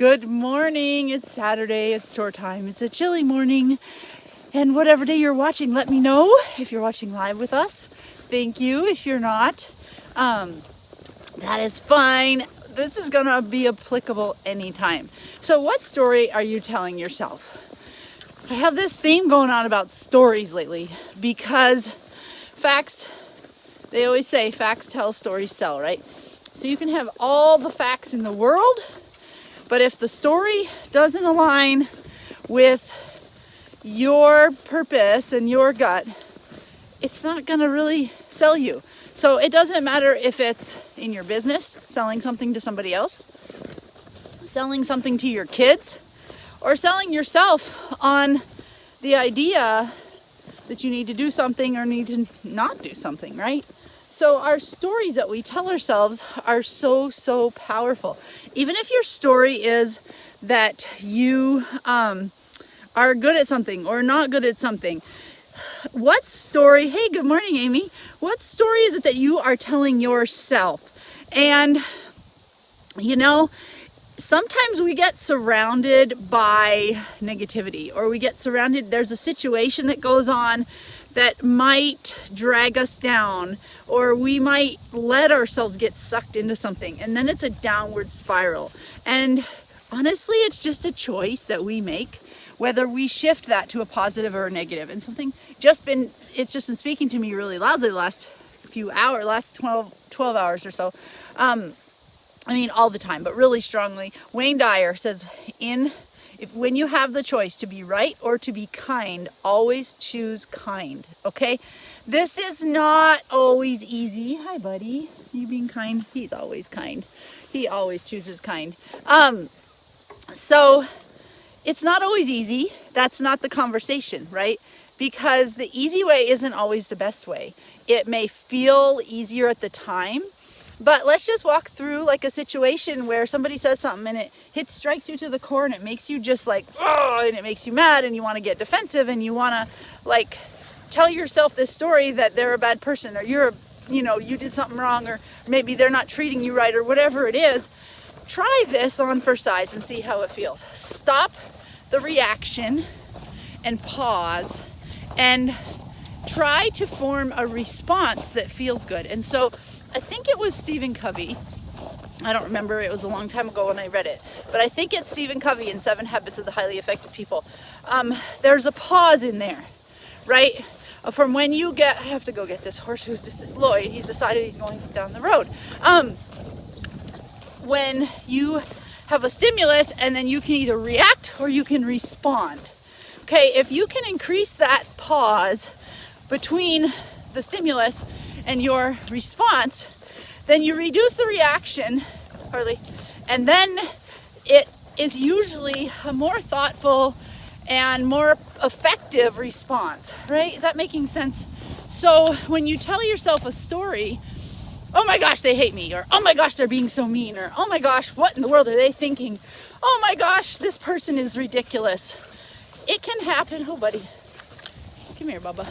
Good morning. It's Saturday. It's tour time. It's a chilly morning. And whatever day you're watching, let me know if you're watching live with us. Thank you. If you're not, that is fine. This is going to be applicable anytime. So what story are you telling yourself? I have this theme going on about stories lately because facts, they always say facts tell, stories sell, right? So you can have all the facts in the world, but if the story doesn't align with your purpose and your gut, it's not going to really sell you. So it doesn't matter if it's in your business, selling something to somebody else, selling something to your kids, or selling yourself on the idea that you need to do something or need to not do something, right? So our stories that we tell ourselves are so powerful. Even if your story is that you are good at something or not good at something, what story, hey, good morning, Amy. What story is it that you are telling yourself? And, you know, sometimes we get surrounded by negativity, or we get surrounded, there's a situation that goes on that might drag us down, or we might let ourselves get sucked into something, and then it's a downward spiral. And honestly, it's just a choice that we make, whether we shift that to a positive or a negative. And it's just been speaking to me really loudly the last few hours, last 12 hours or so. All the time, but really strongly. Wayne Dyer says, when you have the choice to be right or to be kind, always choose kind, okay? This is not always easy. Hi, buddy. You being kind? He's always kind. He always chooses kind. So it's not always easy. That's not the conversation, right? Because the easy way isn't always the best way. It may feel easier at the time, but let's just walk through like a situation where somebody says something and it strikes you to the core and it makes you just like, oh, and it makes you mad and you want to get defensive and you want to like tell yourself this story that they're a bad person, or you did something wrong, or maybe they're not treating you right, or whatever it is. Try this on for size and see how it feels. Stop the reaction and pause and try to form a response that feels good. And so I think it was Stephen Covey. I don't remember. It was a long time ago when I read it. But I think it's Stephen Covey in 7 Habits of the Highly Effective People. There's a pause in there, right? From when you I have to go get this horse who's just this Lloyd. He's decided he's going down the road. When you have a stimulus and then you can either react or you can respond. Okay, if you can increase that pause between the stimulus and your response, then you reduce the reaction, Harley, and then it is usually a more thoughtful and more effective response, right? Is that making sense? So when you tell yourself a story, oh my gosh, they hate me, or oh my gosh, they're being so mean, or oh my gosh, what in the world are they thinking? Oh my gosh, this person is ridiculous. It can happen. Oh, buddy. Come here, Bubba.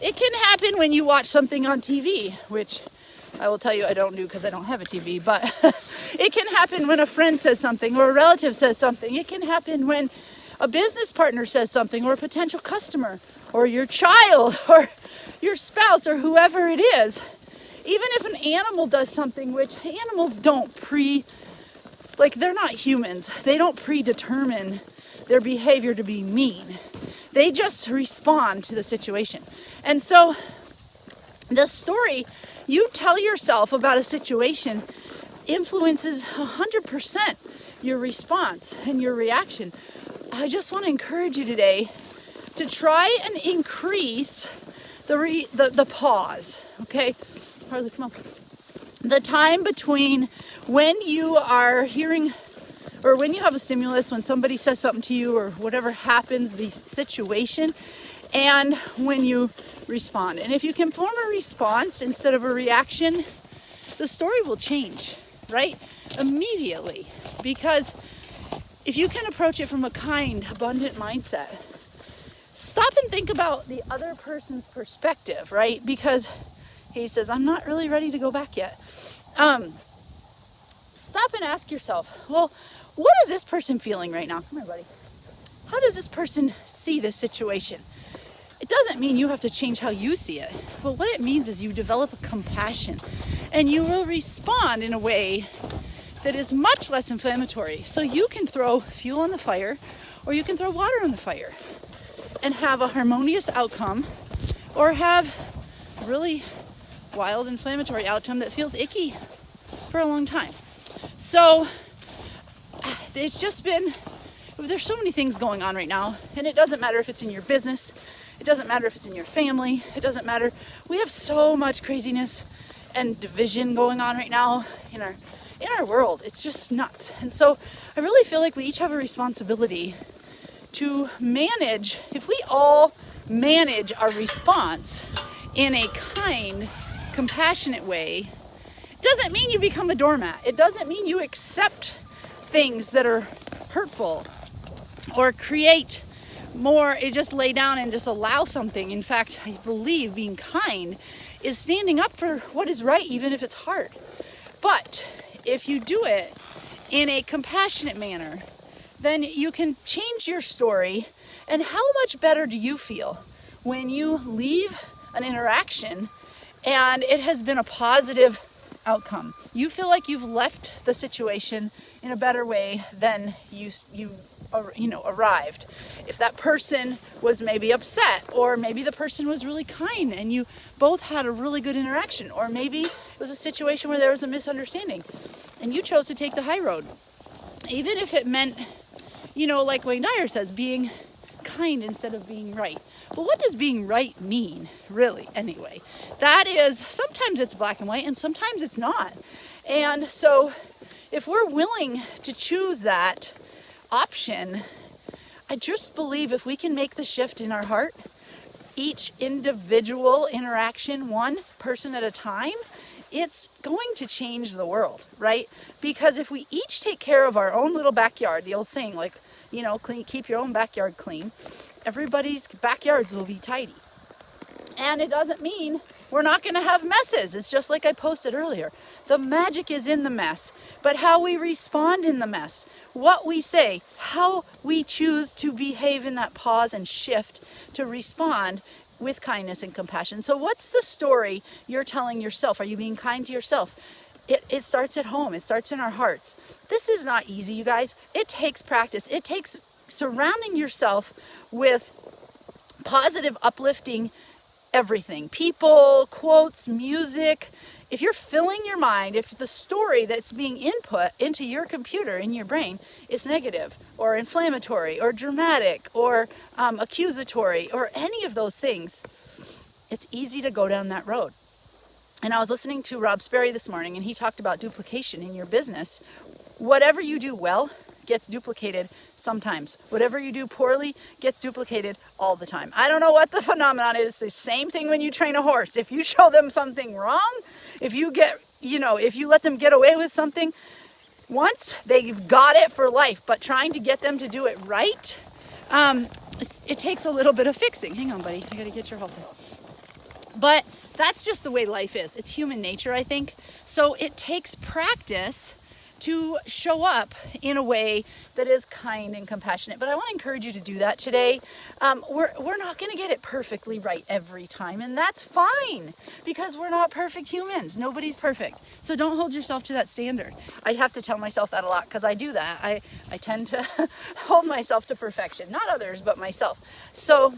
It can happen when you watch something on TV, which I will tell you I don't do because I don't have a TV, but it can happen when a friend says something or a relative says something. It can happen when a business partner says something, or a potential customer, or your child, or your spouse, or whoever it is. Even if an animal does something, which animals don't they're not humans. They don't predetermine their behavior to be mean. They just respond to the situation. And so the story you tell yourself about a situation influences 100% your response and your reaction. I just want to encourage you today to try and increase the pause, okay? Harley, come on. The time between when you are hearing, or when you have a stimulus, when somebody says something to you, or whatever happens, the situation, and when you respond. And if you can form a response instead of a reaction, the story will change, right? Immediately. Because if you can approach it from a kind, abundant mindset, stop and think about the other person's perspective, right? Because he says, I'm not really ready to go back yet. stop and ask yourself, well, what is this person feeling right now? Come here, buddy. How does this person see this situation? It doesn't mean you have to change how you see it, but what it means is you develop a compassion and you will respond in a way that is much less inflammatory. So you can throw fuel on the fire, or you can throw water on the fire and have a harmonious outcome, or have a really wild inflammatory outcome that feels icky for a long time. So it's just been, there's so many things going on right now, and it doesn't matter if it's in your business, it doesn't matter if it's in your family, it doesn't matter. We have so much craziness and division going on right now in our world. It's just nuts. And so I really feel like we each have a responsibility to manage. If we all manage our response in a kind, compassionate way, it doesn't mean you become a doormat. It doesn't mean you accept things that are hurtful or create more. You just lay down and just allow something. In fact, I believe being kind is standing up for what is right, even if it's hard. But if you do it in a compassionate manner, then you can change your story. And how much better do you feel when you leave an interaction and it has been a positive outcome? You feel like you've left the situation in a better way than you arrived. If that person was maybe upset, or maybe the person was really kind and you both had a really good interaction, or maybe it was a situation where there was a misunderstanding and you chose to take the high road. Even if it meant, like Wayne Dyer says, being kind instead of being right. But what does being right mean, really, anyway? That is, sometimes it's black and white and sometimes it's not. And so if we're willing to choose that option, I just believe if we can make the shift in our heart, each individual interaction, one person at a time, it's going to change the world, right? Because if we each take care of our own little backyard, the old saying, like, clean, keep your own backyard clean, everybody's backyards will be tidy. And it doesn't mean we're not going to have messes. It's just like I posted earlier. The magic is in the mess, but how we respond in the mess, what we say, how we choose to behave in that pause and shift to respond with kindness and compassion. So what's the story you're telling yourself? Are you being kind to yourself? It starts at home. It starts in our hearts. This is not easy, you guys. It takes practice. It takes surrounding yourself with positive, uplifting everything. People, quotes, music. If you're filling your mind, if the story that's being input into your computer, in your brain, is negative or inflammatory or dramatic or accusatory or any of those things, it's easy to go down that road. And I was listening to Rob Sperry this morning, and he talked about duplication in your business. Whatever you do well gets duplicated sometimes. Whatever you do poorly gets duplicated all the time. I don't know what the phenomenon is. It's the same thing when you train a horse. If you show them something wrong, if you let them get away with something once, they've got it for life. But trying to get them to do it right, it takes a little bit of fixing. Hang on, buddy. I gotta get your halter. But that's just the way life is. It's human nature, I think. So it takes practice to show up in a way that is kind and compassionate. But I want to encourage you to do that today. We're not going to get it perfectly right every time, and that's fine, because we're not perfect humans. Nobody's perfect. So don't hold yourself to that standard. I have to tell myself that a lot, because I do that. I tend to hold myself to perfection. Not others, but myself. So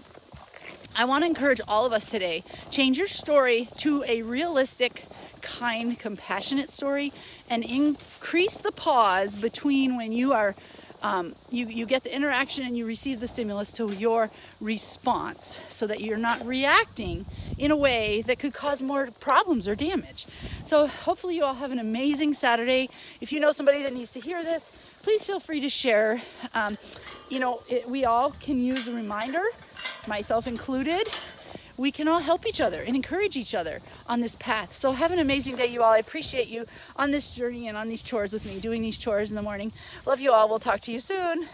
I want to encourage all of us today, change your story to a realistic, kind, compassionate story, and increase the pause between when you are you get the interaction and you receive the stimulus to your response, so that you're not reacting in a way that could cause more problems or damage. So hopefully you all have an amazing Saturday. If you know somebody that needs to hear this, please feel free to share. We all can use a reminder, myself included. We can all help each other and encourage each other on this path. So have an amazing day, you all. I appreciate you on this journey and on these chores with me, doing these chores in the morning. Love you all. We'll talk to you soon.